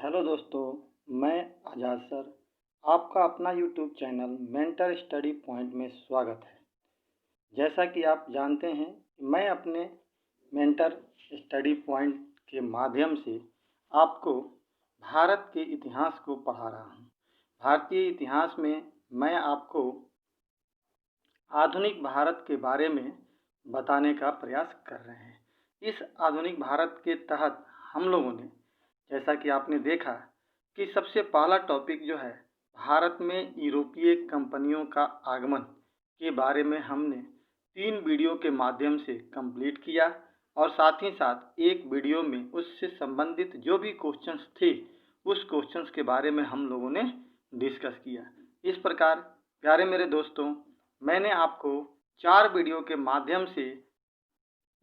Hello दोस्तों, मैं आज़ाद sir आपका अपना YouTube channel mentor study point में स्वागत है। जैसा कि आप जानते हैं, मैं अपने मेंटर स्टडी पॉइंट के माध्यम से आपको भारत के इतिहास को पढ़ा रहा हूं। भारतीय इतिहास में मैं आपको आधुनिक भारत के बारे में बताने का प्रयास कर रहे हैं। इस आधुनिक भारत के तहत हम लोगों ने, जैसा कि आपने देखा कि सबसे पहला टॉपिक जो है भारत में यूरोपीय कंपनियों का आगमन के बारे में हमने 3 वीडियो के माध्यम से कंप्लीट किया और साथ ही साथ एक वीडियो में उससे संबंधित जो भी क्वेश्चंस थे उस क्वेश्चंस के बारे में हम लोगों ने डिस्कस किया। इस प्रकार प्यारे मेरे दोस्तों, मैंने आपको 4 वीडियो के माध्यम से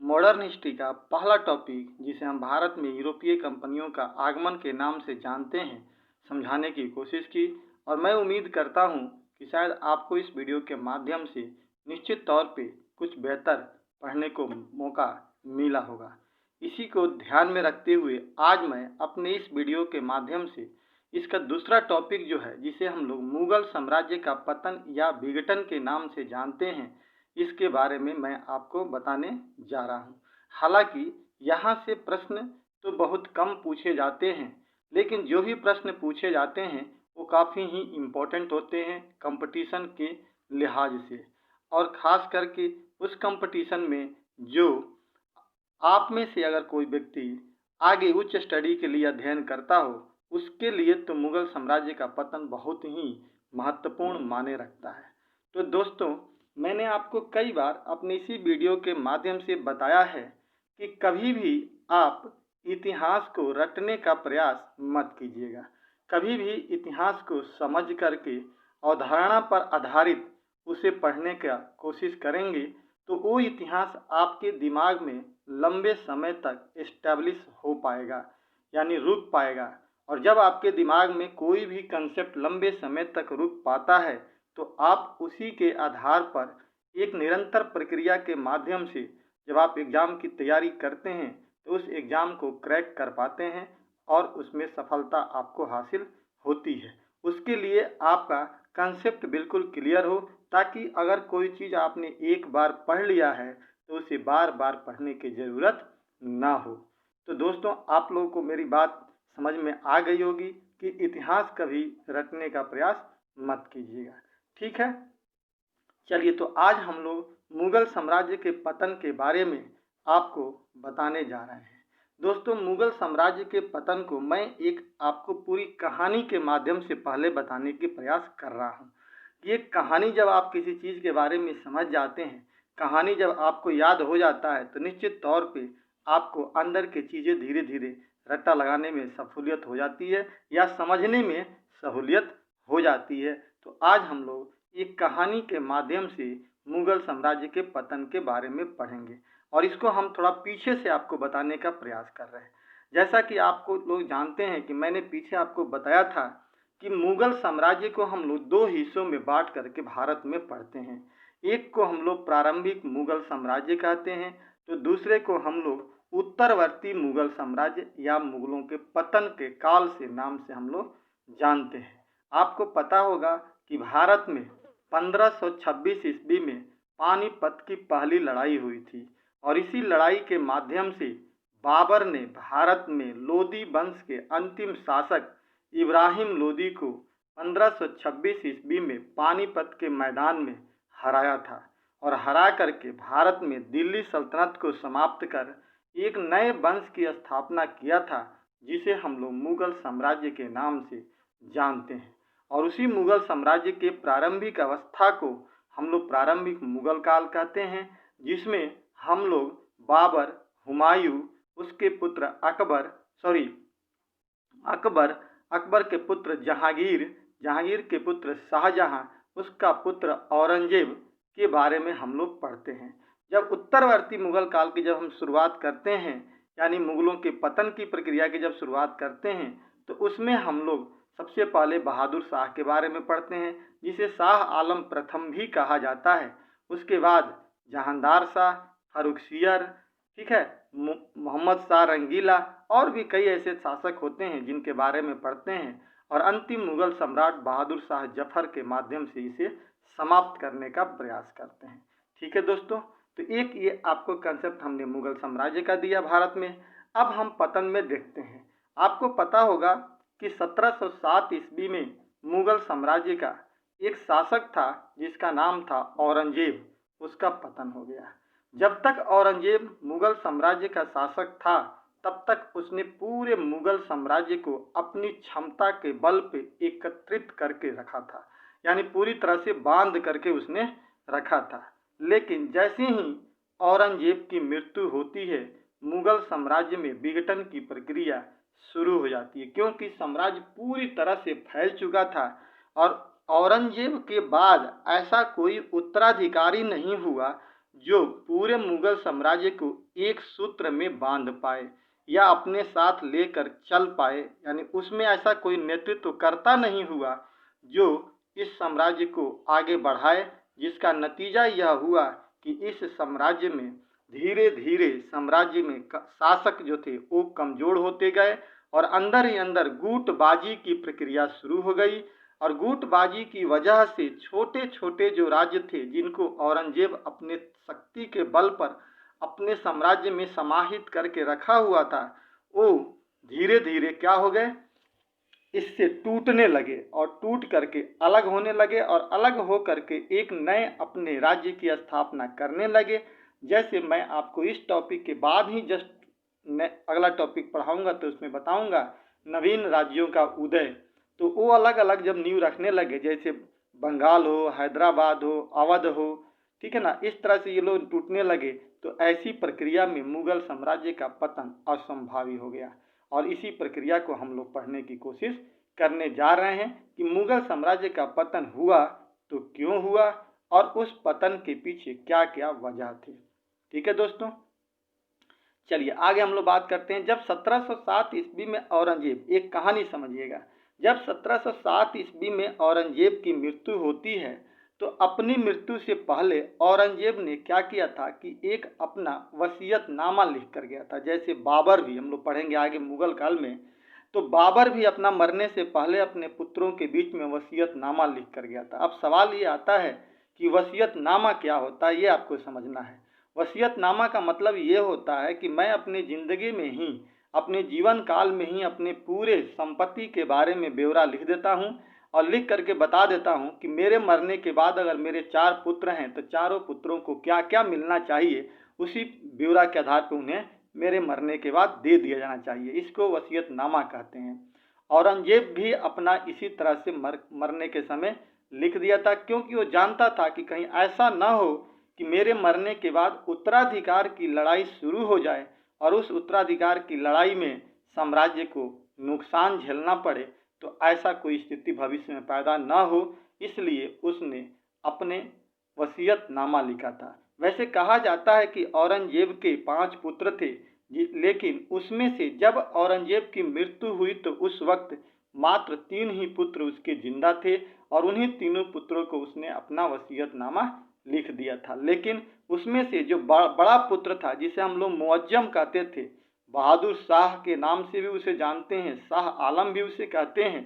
मॉडर्न हिस्ट्री का पहला टॉपिक, जिसे हम भारत में यूरोपीय कंपनियों का आगमन के नाम से जानते हैं, समझाने की कोशिश की और मैं उम्मीद करता हूं कि शायद आपको इस वीडियो के माध्यम से निश्चित तौर पे कुछ बेहतर पढ़ने को मौका मिला होगा। इसी को ध्यान में रखते हुए आज मैं अपने इस वीडियो के माध्यम से इसका दूसरा टॉपिक जो है, जिसे हम लोग मुगल साम्राज्य का पतन या विघटन के नाम से जानते हैं, इसके बारे में मैं आपको बताने जा रहा हूं। हालांकि यहाँ से प्रश्न तो बहुत कम पूछे जाते हैं, लेकिन जो भी प्रश्न पूछे जाते हैं वो काफ़ी ही इम्पोर्टेंट होते हैं कंपटीशन के लिहाज से, और ख़ास करके उस कंपटीशन में जो आप में से अगर कोई व्यक्ति आगे उच्च स्टडी के लिए अध्ययन करता हो, उसके लिए तो मुगल साम्राज्य का पतन बहुत ही महत्वपूर्ण माने रखता है। तो दोस्तों, मैंने आपको कई बार अपने इसी वीडियो के माध्यम से बताया है कि कभी भी आप इतिहास को रटने का प्रयास मत कीजिएगा। कभी भी इतिहास को समझ करके अवधारणा पर आधारित उसे पढ़ने का कोशिश करेंगे तो वो इतिहास आपके दिमाग में लंबे समय तक एस्टेब्लिश हो पाएगा, यानी रुक पाएगा। और जब आपके दिमाग में कोई भी कंसेप्ट लंबे समय तक रुक पाता है तो आप उसी के आधार पर एक निरंतर प्रक्रिया के माध्यम से जब आप एग्ज़ाम की तैयारी करते हैं तो उस एग्ज़ाम को क्रैक कर पाते हैं और उसमें सफलता आपको हासिल होती है। उसके लिए आपका कंसेप्ट बिल्कुल क्लियर हो, ताकि अगर कोई चीज़ आपने एक बार पढ़ लिया है तो उसे बार बार पढ़ने की ज़रूरत ना हो। तो दोस्तों, आप लोगों को मेरी बात समझ में आ गई होगी कि इतिहास कभी रटने का प्रयास मत कीजिएगा। ठीक है, चलिए तो आज हम लोग मुगल साम्राज्य के पतन के बारे में आपको बताने जा रहे हैं। दोस्तों, मुगल साम्राज्य के पतन को मैं एक आपको पूरी कहानी के माध्यम से पहले बताने के प्रयास कर रहा हूँ। ये कहानी जब आप किसी चीज़ के बारे में समझ जाते हैं, कहानी जब आपको याद हो जाता है तो निश्चित तौर पे आपको अंदर की चीज़ें धीरे धीरे रट्टा लगाने में सहूलियत हो जाती है या समझने में सहूलियत हो जाती है। तो आज हम लोग एक कहानी के माध्यम से मुगल साम्राज्य के पतन के बारे में पढ़ेंगे और इसको हम थोड़ा पीछे से आपको बताने का प्रयास कर रहे हैं। जैसा कि आपको लोग जानते हैं कि मैंने पीछे आपको बताया था कि मुगल साम्राज्य को हम लोग 2 हिस्सों में बांट करके भारत में पढ़ते हैं। एक को हम लोग प्रारंभिक मुगल साम्राज्य कहते हैं, तो दूसरे को हम लोग उत्तरवर्ती मुगल साम्राज्य या मुगलों के पतन के काल से नाम से हम लोग जानते हैं। आपको पता होगा कि भारत में 1526 ईस्वी में पानीपत की पहली लड़ाई हुई थी और इसी लड़ाई के माध्यम से बाबर ने भारत में लोदी वंश के अंतिम शासक इब्राहिम लोदी को 1526 ईस्वी में पानीपत के मैदान में हराया था और हरा करके भारत में दिल्ली सल्तनत को समाप्त कर एक नए वंश की स्थापना किया था, जिसे हम लोग मुगल साम्राज्य के नाम से जानते हैं। और उसी मुगल साम्राज्य के प्रारंभिक अवस्था को हम लोग प्रारंभिक मुगल काल कहते हैं, जिसमें हम लोग बाबर, हुमायूं, उसके पुत्र अकबर के पुत्र जहांगीर के पुत्र शाहजहां, उसका पुत्र औरंगजेब के बारे में हम लोग पढ़ते हैं। जब उत्तरवर्ती मुगल काल की जब हम शुरुआत करते हैं, यानी मुगलों के पतन की प्रक्रिया की जब शुरुआत करते हैं, तो उसमें हम लोग सबसे पहले बहादुर शाह के बारे में पढ़ते हैं, जिसे शाह आलम प्रथम भी कहा जाता है। उसके बाद जहांदार शाह, फारुखसियर, ठीक है, मोहम्मद शाह रंगीला और भी कई ऐसे शासक होते हैं जिनके बारे में पढ़ते हैं और अंतिम मुगल सम्राट बहादुर शाह जफर के माध्यम से इसे समाप्त करने का प्रयास करते हैं। ठीक है दोस्तों, तो एक ये आपको कंसेप्ट हमने मुगल साम्राज्य का दिया भारत में। अब हम पतन में देखते हैं। आपको पता होगा कि 1707 ईस्वी में मुगल साम्राज्य का एक शासक था जिसका नाम था औरंगजेब, उसका पतन हो गया। जब तक औरंगजेब मुगल साम्राज्य का शासक था तब तक उसने पूरे मुगल साम्राज्य को अपनी क्षमता के बल पे एकत्रित करके रखा था, यानी पूरी तरह से बांध करके उसने रखा था। लेकिन जैसे ही औरंगजेब की मृत्यु होती है, मुगल साम्राज्य में विघटन की प्रक्रिया शुरू हो जाती है, क्योंकि साम्राज्य पूरी तरह से फैल चुका था और औरंगजेब के बाद ऐसा कोई उत्तराधिकारी नहीं हुआ जो पूरे मुगल साम्राज्य को एक सूत्र में बांध पाए या अपने साथ लेकर चल पाए, यानी उसमें ऐसा कोई नेतृत्व करता नहीं हुआ जो इस साम्राज्य को आगे बढ़ाए, जिसका नतीजा यह हुआ कि इस साम्राज्य में धीरे धीरे साम्राज्य में शासक जो थे वो कमजोर होते गए और अंदर ही अंदर गुटबाजी की प्रक्रिया शुरू हो गई। और गुटबाजी की वजह से छोटे छोटे जो राज्य थे जिनको औरंगजेब अपने शक्ति के बल पर अपने साम्राज्य में समाहित करके रखा हुआ था, वो धीरे धीरे क्या हो गए, इससे टूटने लगे और टूट करके अलग होने लगे और अलग हो करके एक नए अपने राज्य की स्थापना करने लगे। जैसे मैं आपको इस टॉपिक के बाद ही जस्ट मैं अगला टॉपिक पढ़ाऊंगा तो उसमें बताऊंगा नवीन राज्यों का उदय। तो वो अलग अलग जब नींव रखने लगे, जैसे बंगाल हो, हैदराबाद हो, अवध हो, ठीक है ना, इस तरह से ये लोग टूटने लगे। तो ऐसी प्रक्रिया में मुगल साम्राज्य का पतन असंभावी हो गया और इसी प्रक्रिया को हम लोग पढ़ने की कोशिश करने जा रहे हैं कि मुगल साम्राज्य का पतन हुआ तो क्यों हुआ और उस पतन के पीछे क्या क्या वजह थी। ठीक है दोस्तों, चलिए आगे हम लोग बात करते हैं। जब 1707 ईस्वी में औरंगजेब, एक कहानी समझिएगा, जब 1707 ईस्वी में औरंगजेब की मृत्यु होती है तो अपनी मृत्यु से पहले औरंगजेब ने क्या किया था कि एक अपना वसीयतनामा लिख कर गया था। जैसे बाबर भी, हम लोग पढ़ेंगे आगे मुगल काल में, तो बाबर भी अपना मरने से पहले अपने पुत्रों के बीच में वसीयतनामा लिख कर गया था। अब सवाल ये आता है कि वसीयतनामा क्या होता है, ये आपको समझना है। वसीयतनामा का मतलब ये होता है कि मैं अपनी ज़िंदगी में ही, अपने जीवन काल में ही अपने पूरे संपत्ति के बारे में ब्यौरा लिख देता हूँ और लिख करके बता देता हूँ कि मेरे मरने के बाद अगर मेरे 4 पुत्र हैं तो चारों पुत्रों को क्या क्या मिलना चाहिए, उसी ब्यौरा के आधार पर उन्हें मेरे मरने के बाद दे दिया जाना चाहिए। इसको वसीयतनामा कहते हैं। औरंगजेब भी अपना इसी तरह से मरने के समय लिख दिया था, क्योंकि वो जानता था कि कहीं ऐसा ना हो कि मेरे मरने के बाद उत्तराधिकार की लड़ाई शुरू हो जाए और उस उत्तराधिकार की लड़ाई में साम्राज्य को नुकसान झेलना पड़े, तो ऐसा कोई स्थिति भविष्य में पैदा ना हो, इसलिए उसने अपने वसीयतनामा लिखा था। वैसे कहा जाता है कि औरंगजेब के 5 पुत्र थे, लेकिन उसमें से जब औरंगजेब की मृत्यु हुई तो उस वक्त मात्र 3 ही पुत्र उसके जिंदा थे और उन्हीं तीनों पुत्रों को उसने अपना वसीयतनामा लिख दिया था। लेकिन उसमें से जो बड़ा पुत्र था, जिसे हम लोग मुअज्जम कहते थे, बहादुर शाह के नाम से भी उसे जानते हैं, शाह आलम भी उसे कहते हैं,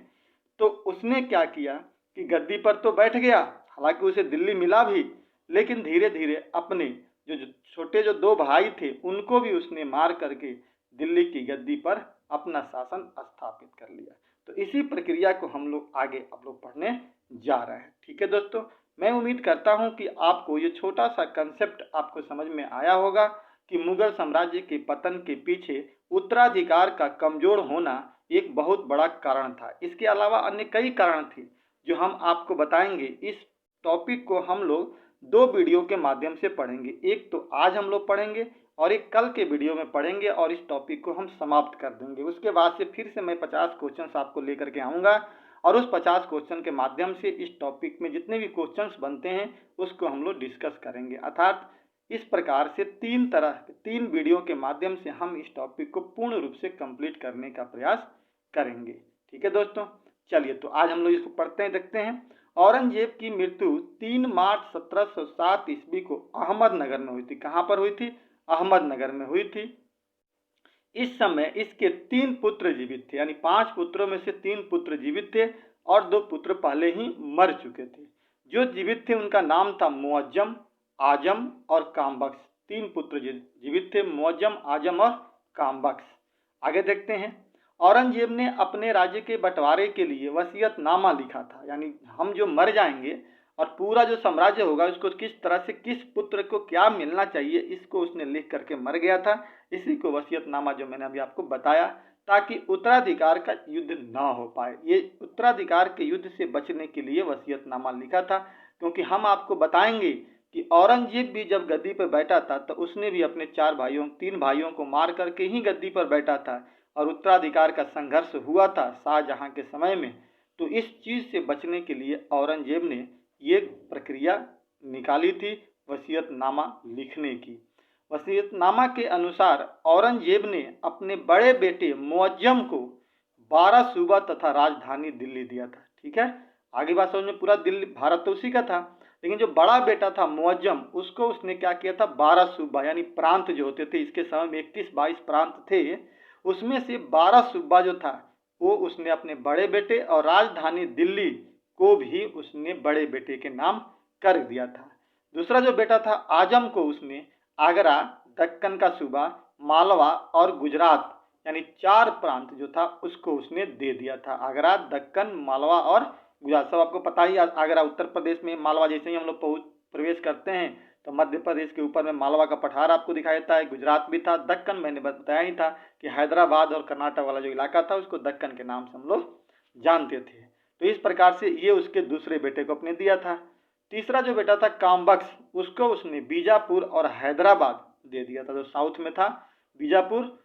तो उसने क्या किया कि गद्दी पर तो बैठ गया, हालांकि उसे दिल्ली मिला भी, लेकिन धीरे धीरे अपने जो छोटे जो 2 भाई थे उनको भी उसने मार करके दिल्ली की गद्दी पर अपना शासन स्थापित कर लिया। तो इसी प्रक्रिया को हम लोग आगे आप लोग पढ़ने जा रहे हैं। ठीक है दोस्तों, मैं उम्मीद करता हूं कि आपको ये छोटा सा कंसेप्ट आपको समझ में आया होगा कि मुगल साम्राज्य के पतन के पीछे उत्तराधिकार का कमजोर होना एक बहुत बड़ा कारण था। इसके अलावा अन्य कई कारण थे जो हम आपको बताएंगे। इस टॉपिक को हम लोग 2 वीडियो के माध्यम से पढ़ेंगे, एक तो आज हम लोग पढ़ेंगे और एक कल के वीडियो में पढ़ेंगे और इस टॉपिक को हम समाप्त कर देंगे। उसके बाद से फिर से मैं 50 क्वेश्चंस आपको लेकर के आऊँगा और उस 50 क्वेश्चन के माध्यम से इस टॉपिक में जितने भी क्वेश्चंस बनते हैं उसको हम लोग डिस्कस करेंगे। अर्थात इस प्रकार से 3 वीडियो के माध्यम से हम इस टॉपिक को पूर्ण रूप से कंप्लीट करने का प्रयास करेंगे। ठीक है दोस्तों, चलिए तो आज हम लोग इसको पढ़ते हैं, देखते हैं। औरंगजेब की मृत्यु 3 मार्च 1707 ईस्वी को अहमदनगर में हुई थी। कहाँ पर हुई थी? अहमदनगर में हुई थी। इस समय इसके 3 पुत्र जीवित थे, यानी 5 पुत्रों में से 3 पुत्र जीवित थे और 2 पुत्र पहले ही मर चुके थे। जो जीवित थे उनका नाम था मुअज्जम, आजम और कामबख्श। 3 पुत्र जीवित थे, मुअज्जम, आजम और कामबख्श। आगे देखते हैं। औरंगजेब ने अपने राज्य के बंटवारे के लिए वसीयतनामा लिखा था, यानी हम जो मर जाएंगे और पूरा जो साम्राज्य होगा उसको किस तरह से किस पुत्र को क्या मिलना चाहिए, इसको उसने लिख करके मर गया था। इसी को वसीयतनामा जो मैंने अभी आपको बताया, ताकि उत्तराधिकार का युद्ध ना हो पाए। ये उत्तराधिकार के युद्ध से बचने के लिए वसीयतनामा लिखा था, क्योंकि हम आपको बताएंगे कि औरंगजेब भी जब गद्दी पर बैठा था तो उसने भी अपने 3 भाइयों को मार करके ही गद्दी पर बैठा था और उत्तराधिकार का संघर्ष हुआ था शाहजहां के समय में। तो इस चीज से बचने के लिए औरंगजेब ने ये प्रक्रिया निकाली थी वसीयतनामा लिखने की। वसीयतनामा के अनुसार औरंगजेब ने अपने बड़े बेटे मुअज्जम को 12 सूबा तथा राजधानी दिल्ली दिया था। ठीक है, आगे बात समझ में, पूरा दिल्ली भारत तो उसी का था, लेकिन जो बड़ा बेटा था मुअज्जम, उसको उसने क्या किया था, 12 सूबा यानी प्रांत जो होते थे, इसके समय में 21-22 प्रांत थे, उसमें से 12 सूबा जो था वो उसने अपने बड़े बेटे और राजधानी दिल्ली को भी उसने बड़े बेटे के नाम कर दिया था। दूसरा जो बेटा था आजम को उसने आगरा, दक्कन का सूबा, मालवा और गुजरात यानी 4 प्रांत जो था उसको उसने दे दिया था। आगरा, दक्कन, मालवा और गुजरात, सब आपको पता ही। आगरा उत्तर प्रदेश में, मालवा जैसे ही हम लोग प्रवेश करते हैं तो मध्य प्रदेश के ऊपर में मालवा का पठार आपको दिखाई देता है। गुजरात भी था, दक्कन मैंने बताया ही था कि हैदराबाद और कर्नाटक वाला जो इलाका था उसको दक्कन के नाम से हम लोग जानते थे। तो इस प्रकार से ये उसके दूसरे बेटे को अपने दिया था। तीसरा जो बेटा था कामबख्श, उसको उसने बीजापुर और हैदराबाद दे दिया था। जो साउथ में था बीजापुर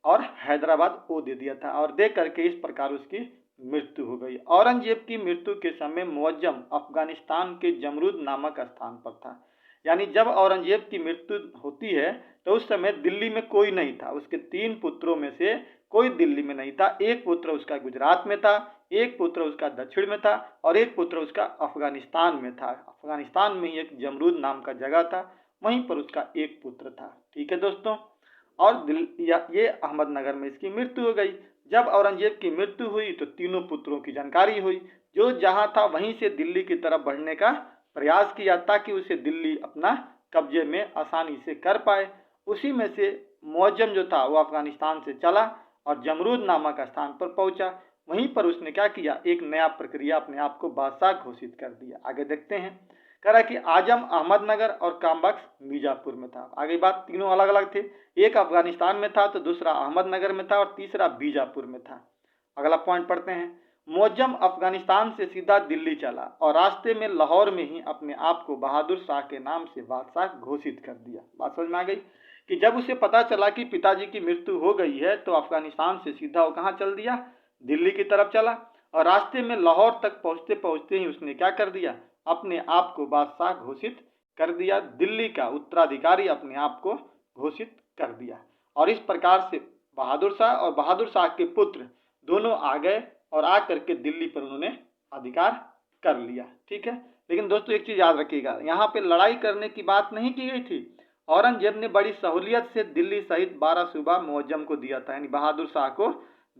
और हैदराबाद वो दे दिया था, और दे करके इस प्रकार उसकी मृत्यु हो गई। औरंगजेब की मृत्यु के समय मुअज्जम अफगानिस्तान के जमरूद नामक स्थान पर था। यानी जब औरंगजेब की मृत्यु होती है तो उस समय दिल्ली में कोई नहीं था। उसके 3 पुत्रों में से कोई दिल्ली में नहीं था। एक पुत्र उसका गुजरात में था, एक पुत्र उसका दक्षिण में था और एक पुत्र उसका अफगानिस्तान में था। अफगानिस्तान में ही एक जमरूद नाम का जगह था, वहीं पर उसका एक पुत्र था। ठीक है दोस्तों, और ये अहमदनगर में इसकी मृत्यु हो गई। जब औरंगजेब की मृत्यु हुई तो तीनों पुत्रों की जानकारी हुई। जो जहां था वहीं से दिल्ली की तरफ बढ़ने का प्रयास किया ताकि उसे दिल्ली अपना कब्जे में आसानी से कर पाए। उसी में से मुअज्जम जो था वो अफगानिस्तान से चला और जमरूद नामक स्थान पर पहुंचा। वहीं पर उसने क्या किया, एक नया प्रक्रिया अपने आप को बादशाह घोषित कर दिया। आगे देखते हैं। कह रहा कि आजम अहमदनगर और कामबख्श बीजापुर में था। आगे बात, तीनों अलग अलग थे, एक अफगानिस्तान में था तो दूसरा अहमदनगर में था और तीसरा बीजापुर में था। अगला पॉइंट पढ़ते हैं। मुअज्जम अफगानिस्तान से सीधा दिल्ली चला और रास्ते में लाहौर में ही अपने आप को बहादुर शाह के नाम से बादशाह घोषित कर दिया। बात समझ में आ गई कि जब उसे पता चला कि पिताजी की मृत्यु हो गई है तो अफगानिस्तान से सीधा वो कहाँ चल दिया, दिल्ली की तरफ चला, और रास्ते में लाहौर तक पहुंचते पहुंचते ही उसने क्या कर दिया, अपने आप को बादशाह घोषित कर दिया। दिल्ली का उत्तराधिकारी अपने आप को घोषित कर दिया। और इस प्रकार से बहादुर शाह और बहादुर शाह के पुत्र दोनों आ गए और आ करके दिल्ली पर उन्होंने अधिकार कर लिया। ठीक है, लेकिन दोस्तों एक चीज याद रखिएगा, यहाँ पे लड़ाई करने की बात नहीं की गई थी। औरंगजेब ने बड़ी सहूलियत से दिल्ली सहित 12 सूबा मुअज्जम को दिया था, यानी बहादुर शाह को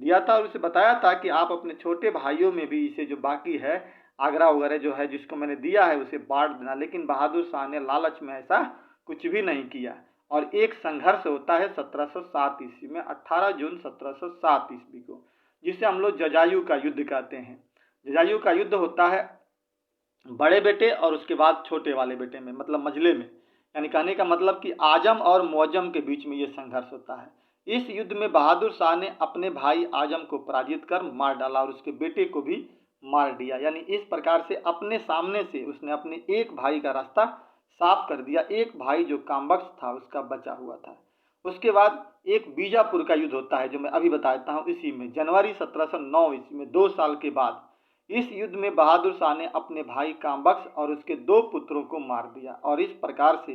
दिया था, और उसे बताया था कि आप अपने छोटे भाइयों में भी इसे जो बाकी है आगरा वगैरह जो है जिसको मैंने दिया है उसे बांट देना। लेकिन बहादुर शाह ने लालच में ऐसा कुछ भी नहीं किया। और एक संघर्ष होता है 1707 ईस्वी में, 18 जून 1707 ईस्वी को, जिसे हम लोग जजायू का युद्ध कहते हैं। जजायू का युद्ध होता है बड़े बेटे और उसके बाद छोटे वाले बेटे में, मतलब मझले में। यानी कहने का मतलब कि आजम और मुअज्जम के बीच में ये संघर्ष होता है। इस युद्ध में बहादुर शाह ने अपने भाई आजम को पराजित कर मार डाला और उसके बेटे को भी मार दिया। यानी इस प्रकार से अपने सामने से उसने अपने एक भाई का रास्ता साफ कर दिया। एक भाई जो कामबख्श था उसका बचा हुआ था। उसके बाद एक बीजापुर का युद्ध होता है जो मैं अभी बताता हूँ। इसी में जनवरी 1709 ईस्वी में 2 साल के बाद इस युद्ध में बहादुर शाह ने अपने भाई कामबख्श और उसके 2 पुत्रों को मार दिया। और इस प्रकार से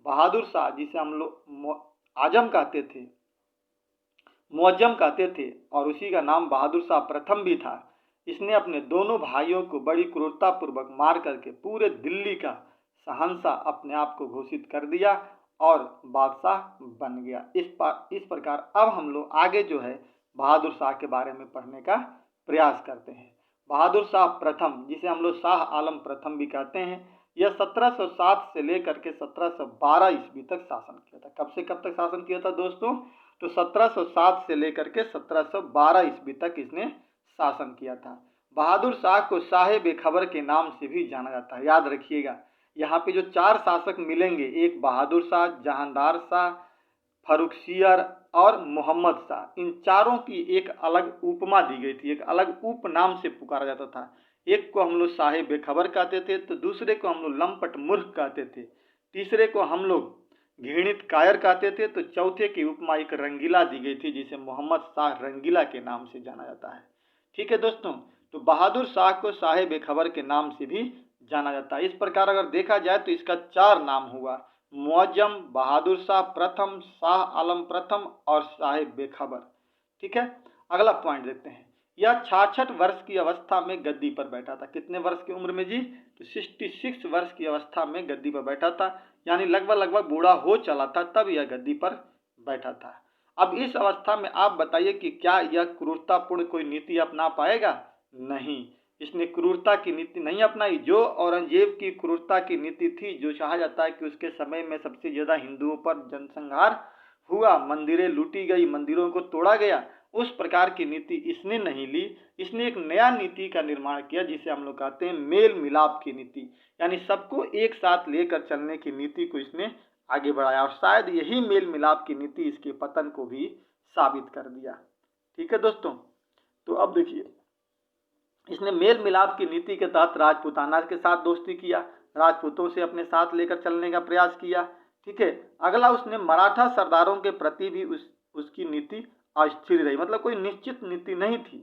बहादुर शाह, जिसे हम लोग आजम कहते थे, मुअज्जम कहते थे, और उसी का नाम बहादुर शाह प्रथम भी था, इसने अपने दोनों भाइयों को बड़ी क्रूरतापूर्वक मार करके पूरे दिल्ली का शहंशाह अपने आप को घोषित कर दिया और बादशाह बन गया। इस प्रकार अब हम लोग आगे जो है बहादुर शाह के बारे में पढ़ने का प्रयास करते हैं। बहादुर शाह प्रथम, जिसे हम लोग शाह आलम प्रथम भी कहते हैं, यह 1707 से लेकर के 1712 ईस्वी तक शासन किया था। कब से कब तक शासन किया था दोस्तों? तो 1707 से लेकर के 1712 ईस्वी तक इसने शासन किया था। बहादुर शाह को शाह बेखबर के नाम से भी जाना जाता है। याद रखिएगा, यहाँ पे जो 4 शासक मिलेंगे, एक बहादुर शाह, जहांदार शाह, फर्रुखसियर और मोहम्मद शाह, इन चारों की एक अलग उपमा दी गई थी, एक अलग उपनाम से पुकारा जाता था। एक को हम लोग शाह बेखबर कहते थे, तो दूसरे को हम लोग लंपट मूर्ख कहते थे, तीसरे को हम लोग घृणित कायर कहते थे, तो चौथे की उपमा एक रंगीला दी गई थी, जिसे मोहम्मद शाह रंगीला के नाम से जाना जाता है। ठीक है दोस्तों, तो बहादुर शाह को शाह बेखबर के नाम से भी जाना जाता है। इस प्रकार अगर देखा जाए तो इसका 4 नाम हुआ: मुअज्जम, बहादुर शाह प्रथम, शाह आलम प्रथम और शाह बेखबर। ठीक है, अगला पॉइंट देखते हैं। यह 66 वर्ष की अवस्था में गद्दी पर बैठा था। कितने वर्ष की उम्र में जी? तो 66 वर्ष की अवस्था में गद्दी पर बैठा था, यानी लगभग बूढ़ा हो चला था तब यह गद्दी पर बैठा था। अब इस अवस्था में आप बताइए कि क्या यह क्रूरतापूर्ण कोई नीति अपना पाएगा? नहीं, इसने क्रूरता की नीति नहीं अपनाई। जो औरंगजेब की क्रूरता की नीति थी, जो कहा जाता है कि उसके समय में सबसे ज्यादा हिंदुओं पर जनसंहार हुआ, मंदिरें लूटी गई, मंदिरों को तोड़ा गया, उस प्रकार की नीति इसने नहीं ली। इसने एक नया नीति का निर्माण किया, जिसे हम लोग कहते हैं मेल मिलाप की नीति, यानी सबको एक साथ लेकर चलने की नीति को इसने आगे बढ़ाया, और शायद यही मेल मिलाप की नीति इसके पतन को भी साबित कर दिया। ठीक है दोस्तों, तो अब देखिए, इसने मेल मिलाप की नीति के तहत राजपूताना के साथ दोस्ती किया, राजपूतों से अपने साथ लेकर चलने का प्रयास किया। ठीक है, अगला उसने मराठा सरदारों के प्रति भी उसकी नीति अस्थिर रही, मतलब कोई निश्चित नीति नहीं थी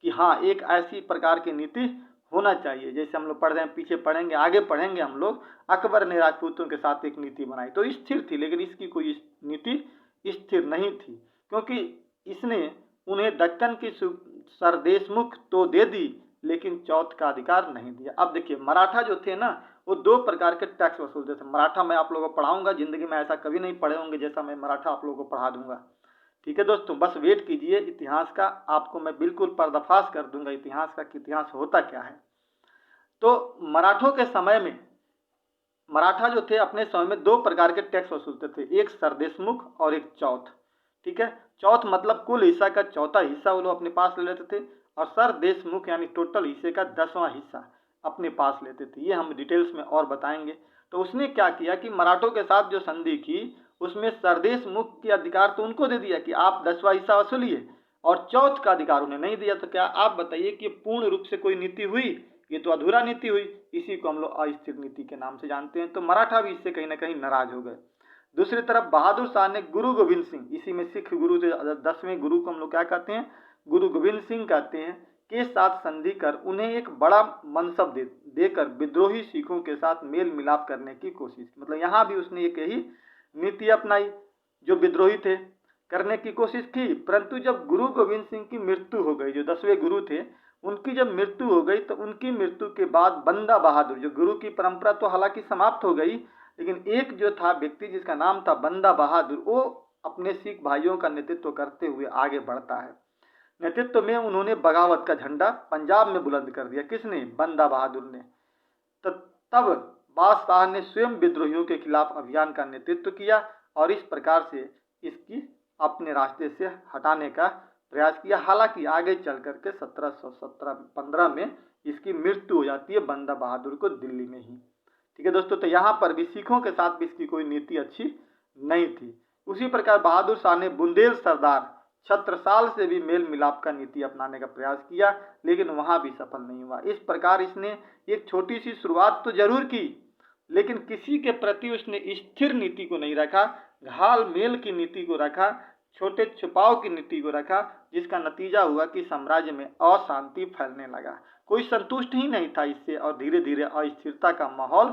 कि हाँ एक ऐसी प्रकार की नीति होना चाहिए। जैसे हम लोग पढ़ रहे हैं, पीछे पढ़ेंगे, आगे पढ़ेंगे हम लोग, अकबर ने राजपूतों के साथ एक नीति बनाई तो स्थिर थी, लेकिन इसकी कोई नीति स्थिर नहीं थी, क्योंकि इसने उन्हें दक्कन की सरदेशमुख तो दे दी, लेकिन चौथ का अधिकार नहीं दिया। अब देखिए, मराठा जो थे ना, वो 2 प्रकार के टैक्स वसूलते थे। मराठा मैं आप लोगों को पढ़ाऊंगा, जिंदगी में ऐसा कभी नहीं पढ़े होंगे जैसा मैं मराठा आप लोगों को पढ़ा दूंगा। ठीक है दोस्तों, बस वेट कीजिए, इतिहास का आपको मैं बिल्कुल पर्दाफाश कर दूंगा इतिहास का कि इतिहास होता क्या है। तो मराठों के समय में, मराठा जो थे अपने समय में 2 प्रकार के टैक्स वसूलते थे, एक सरदेशमुख और एक चौथ। ठीक है, चौथ मतलब कुल हिस्सा का चौथा हिस्सा वो लोग अपने पास ले लेते थे, और सरदेशमुख यानी टोटल हिस्से का 10वां हिस्सा अपने पास लेते थे। ये हम डिटेल्स में और बताएंगे। तो उसने क्या किया कि मराठों के साथ जो संधि की, उसमें सरदेशमुख के अधिकार तो उनको दे दिया कि आप 10वां हिस्सा वसूलिए, और चौथ का अधिकार उन्हें नहीं दिया। तो क्या आप बताइए कि पूर्ण रूप से कोई नीति हुई? ये तो अधूरा नीति हुई। इसी को हम लोग अस्थिर नीति के नाम से जानते हैं। तो मराठा भी इससे कहीं ना कहीं नाराज हो गए। दूसरी तरफ बहादुर शाह ने गुरु गोविंद सिंह, इसी में सिख गुरु थे, 10वें गुरु को हम लोग क्या कहते हैं? गुरु गोविंद सिंह कहते हैं, के साथ संधि कर उन्हें एक बड़ा मनसब देकर विद्रोही सिखों के साथ मेल मिलाप करने की कोशिश की। मतलब यहाँ भी उसने एक यही नीति अपनाई, जो विद्रोही थे करने की कोशिश की। परंतु जब गुरु गोविंद सिंह की मृत्यु हो गई, जो 10वें गुरु थे, उनकी जब मृत्यु हो गई, तो उनकी मृत्यु के बाद बंदा बहादुर, जो गुरु की परंपरा तो हालांकि समाप्त हो गई, लेकिन एक जो था व्यक्ति जिसका नाम था बंदा बहादुर, वो अपने सिख भाइयों का नेतृत्व करते हुए आगे बढ़ता है। नेतृत्व में उन्होंने बगावत का झंडा पंजाब में बुलंद कर दिया। किसने? बंदा बहादुर ने। तो तब बादशाह ने स्वयं विद्रोहियों के खिलाफ अभियान का नेतृत्व किया, और इस प्रकार से इसकी अपने रास्ते से हटाने का प्रयास किया। हालांकि आगे चल करके 1715 में इसकी मृत्यु हो जाती है, बंदा बहादुर को, दिल्ली में ही। ठीक है दोस्तों, तो यहाँ पर भी सिखों के साथ भी इसकी कोई नीति अच्छी नहीं थी। उसी प्रकार बहादुर शाह ने बुंदेल सरदार छत्रसाल से भी मेल मिलाप का नीति अपनाने का प्रयास किया, लेकिन वहां भी सफल नहीं हुआ। इस प्रकार इसने एक छोटी सी शुरुआत तो जरूर की, लेकिन किसी के प्रति उसने स्थिर नीति को नहीं रखा, घाल मेल की नीति को रखा, छोटे छुपाव की नीति को रखा, जिसका नतीजा हुआ कि साम्राज्य में अशांति फैलने लगा। कोई संतुष्ट ही नहीं था इससे, और धीरे धीरे अस्थिरता का माहौल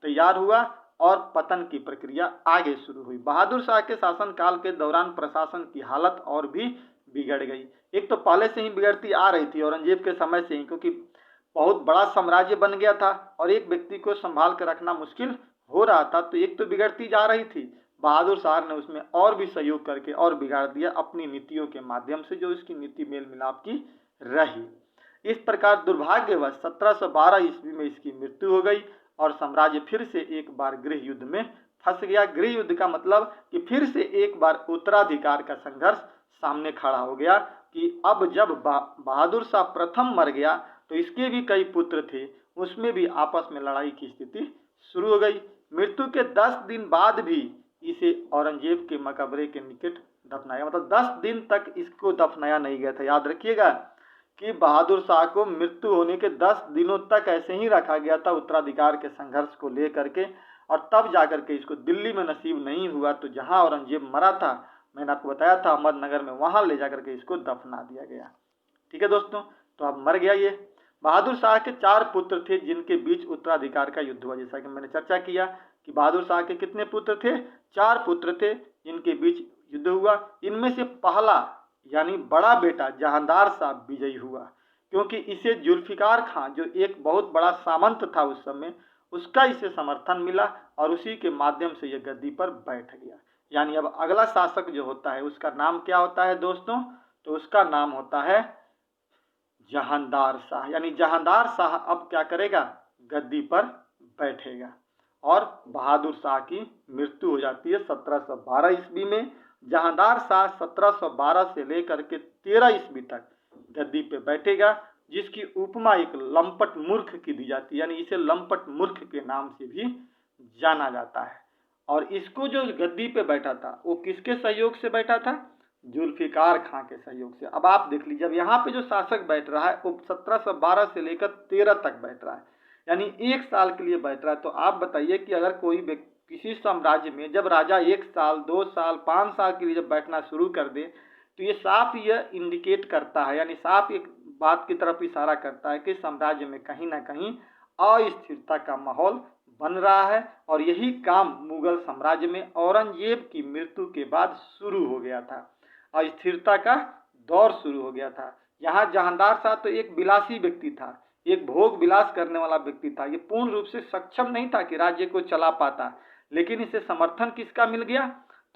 तैयार हुआ और पतन की प्रक्रिया आगे शुरू हुई। बहादुर शाह के शासनकाल के दौरान प्रशासन की हालत और भी बिगड़ गई। एक तो पहले से ही बिगड़ती आ रही थी औरंगजेब के समय से ही, क्योंकि बहुत बड़ा साम्राज्य बन गया था और एक व्यक्ति को संभाल कर रखना मुश्किल हो रहा था। तो एक तो बिगड़ती जा रही थी, बहादुर शाह ने उसमें और भी सहयोग करके और बिगाड़ दिया अपनी नीतियों के माध्यम से, जो इसकी नीति मेल मिलाप की रही। इस प्रकार दुर्भाग्यवश 1712 ईस्वी में इसकी मृत्यु हो गई और साम्राज्य फिर से एक बार गृह युद्ध में फंस गया। गृह युद्ध का मतलब कि फिर से एक बार उत्तराधिकार का संघर्ष सामने खड़ा हो गया कि अब जब बहादुर शाह प्रथम मर गया तो इसके भी कई पुत्र थे, उसमें भी आपस में लड़ाई की स्थिति शुरू हो गई। मृत्यु के 10 दिन बाद भी इसे औरंगजेब के मकबरे के निकट दफनाया, मतलब 10 दिन तक इसको दफनाया नहीं गया था। याद रखिएगा कि बहादुर शाह को मृत्यु होने के 10 दिनों तक ऐसे ही रखा गया था उत्तराधिकार के संघर्ष को लेकर के, और तब जाकर के इसको दिल्ली में नसीब नहीं हुआ तो जहां औरंगजेब मरा था, मैंने आपको बताया था अहमदनगर में, वहां ले जाकर के इसको दफना दिया गया। ठीक है दोस्तों, तो अब मर गया ये। बहादुर शाह के 4 पुत्र थे जिनके बीच उत्तराधिकार का युद्ध हुआ। जैसा कि मैंने चर्चा किया कि बहादुर शाह के कितने पुत्र थे, 4 पुत्र थे जिनके बीच युद्ध हुआ। इनमें से पहला यानी बड़ा बेटा जहांदार शाह विजयी हुआ, क्योंकि इसे जुल्फिकार खां जो एक बहुत बड़ा सामंत था उस समय, उसका इसे समर्थन मिला और उसी के माध्यम से यह गद्दी पर बैठ गया। यानी अब अगला शासक जो होता है उसका नाम क्या होता है दोस्तों, तो उसका नाम होता है जहांदार शाह। यानी जहांदार शाह अब क्या करेगा, गद्दी पर बैठेगा। और बहादुर शाह की मृत्यु हो जाती है 1712 ईस्वी में। जहांदार शाह 1712 से लेकर के 13 ईस्वी तक गद्दी पे बैठेगा, जिसकी उपमा एक लंपट मूर्ख की दी जाती है, यानी इसे लंपट मूर्ख के नाम से भी जाना जाता है। और इसको जो गद्दी पे बैठा था वो किसके सहयोग से बैठा था, जुल्फिकार खां के सहयोग से। अब आप देख लीजिए, अब यहाँ पे जो शासक बैठ रहा है वो 1712 से लेकर 13 तक बैठ रहा है, यानी 1 साल के लिए बैठ रहा है। तो आप बताइए कि अगर कोई किसी साम्राज्य में जब राजा 1 साल 2 साल 5 साल के लिए जब बैठना शुरू कर दे, तो ये साफ यह इंडिकेट करता है, यानी साफ एक बात की तरफ इशारा करता है कि साम्राज्य में कहीं ना कहीं अस्थिरता का माहौल बन रहा है। और यही काम मुगल साम्राज्य में औरंगजेब की मृत्यु के बाद शुरू हो गया था, अस्थिरता का दौर शुरू हो गया था। यहाँ जहांदार शाह तो एक विलासी व्यक्ति था, एक भोग विलास करने वाला व्यक्ति था, ये पूर्ण रूप से सक्षम नहीं था कि राज्य को चला पाता, लेकिन इसे समर्थन किसका मिल गया,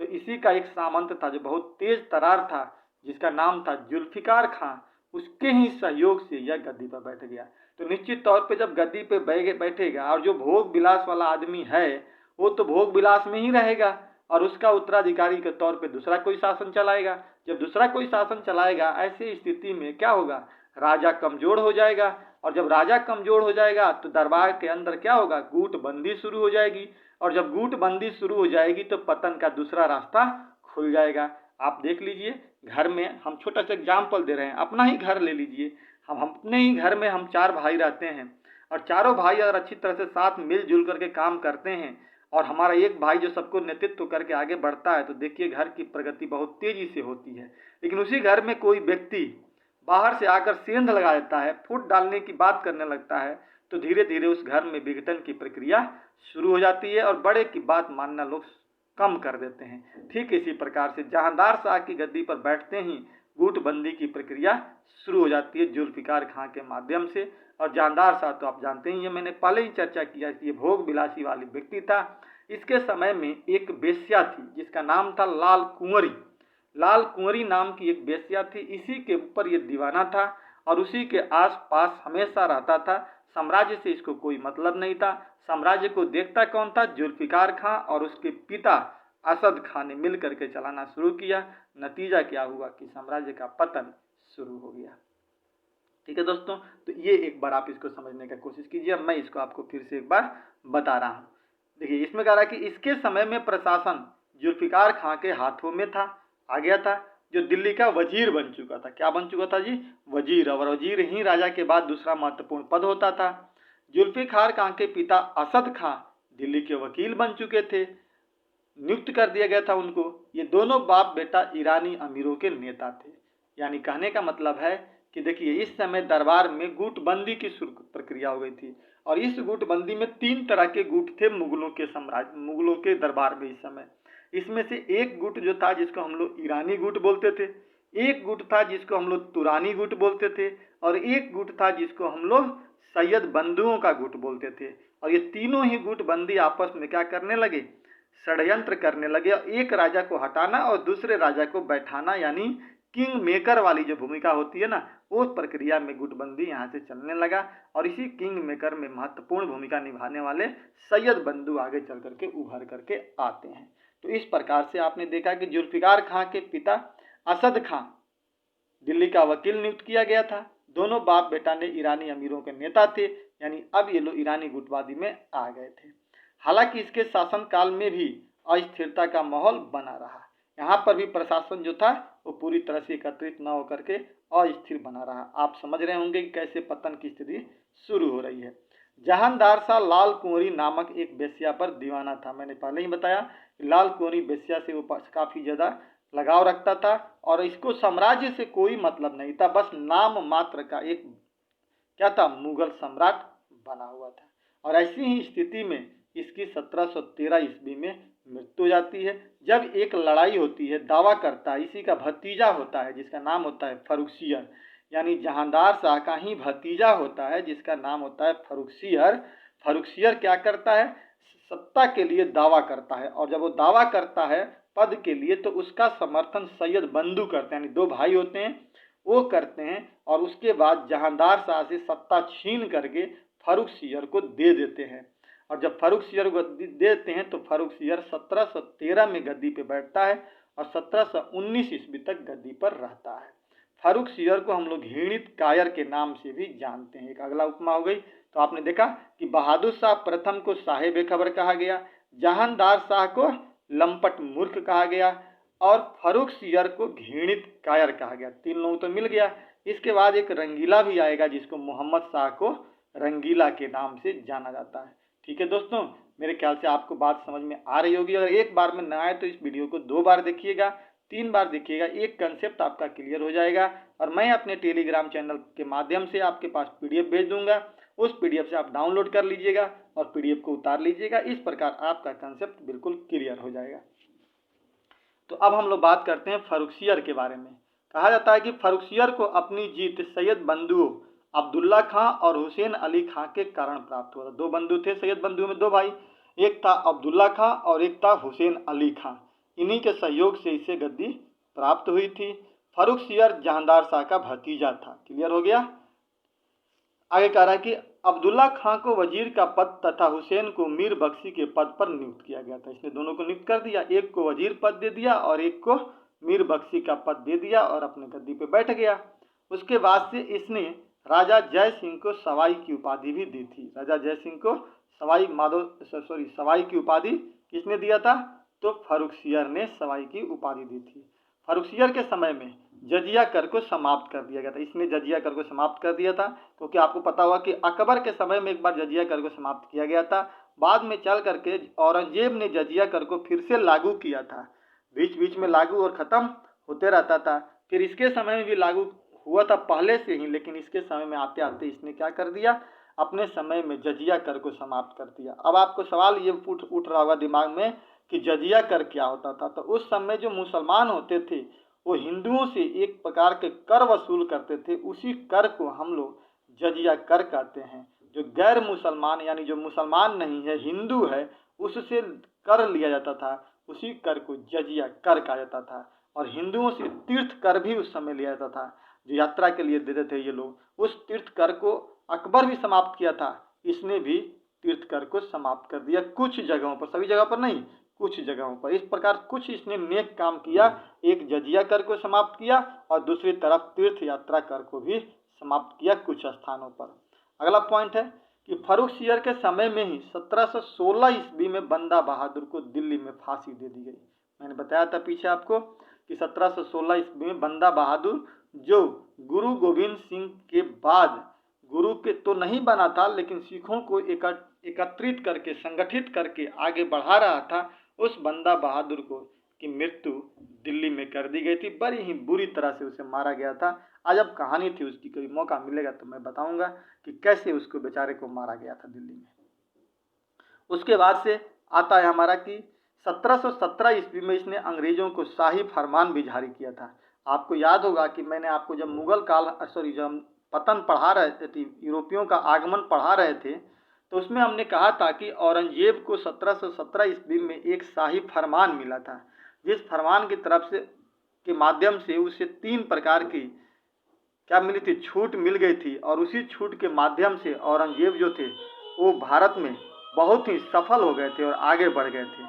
तो इसी का एक सामंत था जो बहुत तेज तरार था, जिसका नाम था जुल्फिकार खां, उसके ही सहयोग से यह गद्दी पर बैठ गया। तो निश्चित तौर पे जब गद्दी पे बैठेगा और जो भोग विलास वाला आदमी है वो तो भोग विलास में ही रहेगा, और उसका उत्तराधिकारी के तौर पे दूसरा कोई शासन चलाएगा। जब दूसरा कोई शासन चलाएगा, ऐसी स्थिति में क्या होगा, राजा कमजोर हो जाएगा, और जब राजा कमजोर हो जाएगा तो दरबार के अंदर क्या होगा, गुटबंदी शुरू हो जाएगी, और जब गुटबंदी शुरू हो जाएगी तो पतन का दूसरा रास्ता खुल जाएगा। आप देख लीजिए, घर में हम छोटा सा एग्जाम्पल दे रहे हैं, अपना ही घर ले लीजिए, हम अपने ही घर में हम 4 भाई रहते हैं, और चारों भाई अगर अच्छी तरह से साथ मिलजुल करके काम करते हैं, और हमारा एक भाई जो सबको नेतृत्व करके आगे बढ़ता है, तो देखिए घर की प्रगति बहुत तेजी से होती है। लेकिन उसी घर में कोई व्यक्ति बाहर से आकर सेंध लगा देता है, फूट डालने की बात करने लगता है, तो धीरे धीरे उस घर में विघटन की प्रक्रिया शुरू हो जाती है और बड़े की बात मानना लोग कम कर देते हैं। ठीक इसी प्रकार से जहांदार शाह की गद्दी पर बैठते ही गुटबंदी की प्रक्रिया शुरू हो जाती है जुल्फिकार खां के माध्यम से। और जहांदार शाह तो आप जानते ही हैं, मैंने पहले ही चर्चा किया कि ये भोग विलासी वाली व्यक्ति था। इसके समय में एक बेश्या थी जिसका नाम था लाल कुंवरी। लाल कुंवरी नाम की एक बेश्या थी, इसी के ऊपर ये दीवाना था और उसी के आसपास हमेशा रहता था। साम्राज्य से इसको कोई मतलब नहीं था। साम्राज्य को देखता कौन था, जुल्फिकार खां और उसके पिता असद खां ने मिल करके चलाना शुरू किया। नतीजा क्या हुआ कि साम्राज्य का पतन शुरू हो गया। ठीक है दोस्तों, तो ये एक बार आप इसको समझने का कोशिश कीजिए। मैं इसको आपको फिर से एक बार बता रहा हूँ। देखिए, इसमें कह रहा है कि इसके समय में प्रशासन जुल्फिकार खां के हाथों में था, आ गया था, जो दिल्ली का वजीर बन चुका था। क्या बन चुका था जी, वजीर। और वजीर ही राजा के बाद दूसरा महत्वपूर्ण पद होता था। जुल्फिकार खां के पिता असद खां दिल्ली के वकील बन चुके थे, नियुक्त कर दिया गया था उनको। ये दोनों बाप बेटा ईरानी अमीरों के नेता थे। यानी कहने का मतलब है कि देखिए, इस समय दरबार में गुटबंदी की प्रक्रिया हो गई थी, और इस गुटबंदी में 3 तरह के गुट थे मुगलों के साम्राज्य, मुगलों के दरबार में इस समय। इसमें से एक गुट जो था जिसको हम लोग ईरानी गुट बोलते थे, एक गुट था जिसको हम लोग तुरानी गुट बोलते थे, और एक गुट था जिसको हम लोग सैयद बंधुओं का गुट बोलते थे। और ये तीनों ही गुटबंदी आपस में क्या करने लगे, षड्यंत्र करने लगे और एक राजा को हटाना और दूसरे राजा को बैठाना, यानी किंग मेकर वाली जो भूमिका होती है ना, उस प्रक्रिया में गुटबंदी यहाँ से चलने लगा। और इसी किंग मेकर में महत्वपूर्ण भूमिका निभाने वाले सैयद बंधु आगे चल करके उभर करके आते हैं। तो इस प्रकार से आपने देखा कि जुल्फिकार खां के पिता असद खां दिल्ली का वकील नियुक्त किया गया था। दोनों बाप बेटा ने ईरानी अमीरों के नेता थे, यानी अब ये लोग ईरानी गुटवादी में आ गए थे। हालांकि इसके शासनकाल में भी अस्थिरता का माहौल बना रहा। यहाँ पर भी प्रशासन जो था वो पूरी तरह से एकत्रित न होकर के अस्थिर बना रहा। आप समझ रहे होंगे कि कैसे पतन की स्थिति शुरू हो रही है। जहानदार शाह लाल कुंवरी नामक एक वेश्या पर दीवाना था। मैंने पहले ही बताया कि लाल कुंवरी वेश्या से वो काफ़ी ज़्यादा लगाव रखता था और इसको साम्राज्य से कोई मतलब नहीं था, बस नाम मात्र का एक क्या था, मुगल सम्राट बना हुआ था। और ऐसी ही स्थिति में इसकी 1713 ईस्वी में मृत्यु हो जाती है, जब एक लड़ाई होती है। दावा करता है, इसी का भतीजा होता है जिसका नाम होता है फर्रुखसियर, यानी जहांदार शाह का ही भतीजा होता है जिसका नाम होता है फर्रुखसियर। फर्रुखसियर क्या करता है, सत्ता के लिए दावा करता है, और जब वो दावा करता है पद के लिए तो उसका समर्थन सैयद बंधु करते हैं, यानी दो भाई होते हैं, वो करते हैं। और उसके बाद जहांदार शाह से सत्ता छीन करके फर्रुखसियर को दे देते हैं। और जब फर्रुखसियर को देते हैं तो फर्रुखसियर 1713 में गद्दी पे बैठता है और 1719 ईस्वी तक गद्दी पर रहता है। फर्रुखसियर को हम लोग घृणित कायर के नाम से भी जानते हैं। एक अगला उपमा हो गई। तो आपने देखा कि बहादुर शाह प्रथम को साहेब बेखबर कहा गया, जहांदार शाह को लंपट मूर्ख कहा गया और फर्रुखसियर को घृणित कायर कहा गया। तीन लोग तो मिल गया। इसके बाद एक रंगीला भी आएगा जिसको मोहम्मद शाह को रंगीला के नाम से जाना जाता है। ठीक है दोस्तों, मेरे ख्याल से आपको बात समझ में आ रही होगी। अगर एक बार में ना आए तो इस वीडियो को 2 बार देखिएगा, 3 बार देखिएगा, एक कंसेप्ट आपका क्लियर हो जाएगा। और मैं अपने टेलीग्राम चैनल के माध्यम से आपके पास PDF भेज दूंगा, उस PDF से आप डाउनलोड कर लीजिएगा और PDF को उतार लीजिएगा। इस प्रकार आपका कंसेप्ट बिल्कुल क्लियर हो जाएगा। तो अब हम लोग बात करते हैं फर्रुखसियर के बारे में। कहा जाता है कि फर्रुखसियर को अपनी जीत सैयद बंधुओं अब्दुल्ला खां और हुसैन अली खां के कारण प्राप्त हुआ था। 2 बंधु थे सैयद बंधुओं में, 2 भाई, एक था अब्दुल्ला खां और एक था हुसैन अली खां। इन्हीं के सहयोग से इसे गद्दी प्राप्त हुई थी। फर्रुखसियर जहांदार शाह का भतीजा था। क्लियर हो गया। आगे कह रहा है कि अब्दुल्ला खां को वजीर का पद तथा हुसैन को मीर बख्शी के पद पर नियुक्त किया गया था। इसने दोनों को नियुक्त कर दिया, एक को वजीर पद दे दिया और एक को मीर बख्शी का पद दे दिया और अपने गद्दी पे बैठ गया। उसके बाद से इसने राजा जय सिंह को सवाई की उपाधि भी दी थी। राजा जय सिंह को सवाई की उपाधि किसने दिया था, तो फर्रुखसियर ने सवाई की उपाधि दी थी। फर्रुखसियर के समय में जजिया कर को समाप्त कर दिया गया था। इसने जजिया कर को समाप्त कर दिया था क्योंकि आपको पता हुआ कि अकबर के समय में एक बार जजिया कर को समाप्त किया गया था। बाद में चल करके औरंगजेब ने जजिया कर को फिर से लागू किया था। बीच बीच में लागू और ख़त्म होते रहता था। फिर इसके समय में भी लागू हुआ था पहले से ही, लेकिन इसके समय में आते आते इसने क्या कर दिया, अपने समय में जजिया कर को समाप्त कर दिया। अब आपको सवाल ये उठ रहा होगा दिमाग में कि जजिया कर क्या होता था। तो उस समय जो मुसलमान होते थे वो हिंदुओं से एक प्रकार के कर वसूल करते थे, उसी कर को हम लोग जजिया कर कहते हैं। जो गैर मुसलमान यानी जो मुसलमान नहीं है, हिंदू है, उससे कर लिया जाता था, उसी कर को जजिया कर कहा जाता था। और हिंदुओं से तीर्थ कर भी उस समय लिया जाता था, जो यात्रा के लिए देते थे ये लोग। उस तीर्थ कर को अकबर भी समाप्त किया था, इसने भी तीर्थ कर को समाप्त कर दिया कुछ जगहों पर, सभी जगह पर नहीं, कुछ जगहों पर। इस प्रकार कुछ इसने नेक काम किया, एक जजिया कर को समाप्त किया और दूसरी तरफ तीर्थ यात्रा कर को भी समाप्त किया कुछ स्थानों पर। अगला पॉइंट है कि फर्रुखसियर के समय में ही 1716 ईस्वी में बंदा बहादुर को दिल्ली में फांसी दे दी गई। मैंने बताया था पीछे आपको कि 1716 ईस्वी में बंदा बहादुर जो गुरु गोविंद सिंह के बाद गुरु के तो नहीं बना था, लेकिन सिखों को एकत्रित करके संगठित करके आगे बढ़ा रहा था, उस बंदा बहादुर को की मृत्यु दिल्ली में कर दी गई थी। बड़ी ही बुरी तरह से उसे मारा गया था। अजब कहानी थी उसकी, कभी मौका मिलेगा तो मैं बताऊंगा कि कैसे उसको बेचारे को मारा गया था दिल्ली में। उसके बाद से आता है हमारा कि 1717 ईस्वी में इसने अंग्रेजों को शाही फरमान भी जारी किया था। आपको याद होगा कि मैंने आपको जब मुगल काल जब पतन पढ़ा रहे थे, यूरोपियों का आगमन पढ़ा रहे थे, तो उसमें हमने कहा था कि औरंगजेब को 1717 ईस्वी में एक शाही फरमान मिला था, जिस फरमान की तरफ से के माध्यम से उसे 3 प्रकार की क्या मिली थी, छूट मिल गई थी। और उसी छूट के माध्यम से औरंगजेब जो थे वो भारत में बहुत ही सफल हो गए थे और आगे बढ़ गए थे।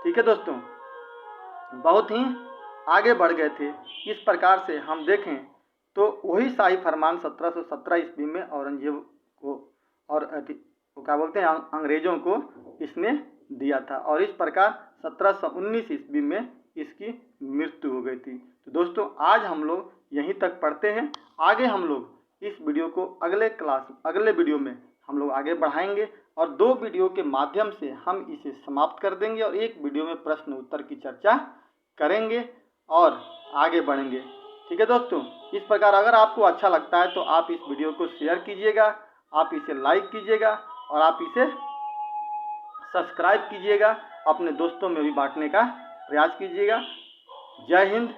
ठीक है दोस्तों, बहुत ही आगे बढ़ गए थे। इस प्रकार से हम देखें तो वही शाही फरमान 1717 ईस्वी में औरंगजेब को और क्या बोलते हैं अंग्रेजों को इसने दिया था, और इस प्रकार 1719 ईस्वी में इसकी मृत्यु हो गई थी। तो दोस्तों आज हम लोग यहीं तक पढ़ते हैं। आगे हम लोग इस वीडियो को अगले वीडियो में हम लोग आगे बढ़ाएंगे, और 2 वीडियो के माध्यम से हम इसे समाप्त कर देंगे और एक वीडियो में प्रश्न उत्तर की चर्चा करेंगे और आगे बढ़ेंगे। ठीक है दोस्तों, इस प्रकार अगर आपको अच्छा लगता है तो आप इस वीडियो को शेयर कीजिएगा, आप इसे लाइक कीजिएगा और आप इसे सब्सक्राइब कीजिएगा, अपने दोस्तों में भी बांटने का प्रयास कीजिएगा। जय हिंद,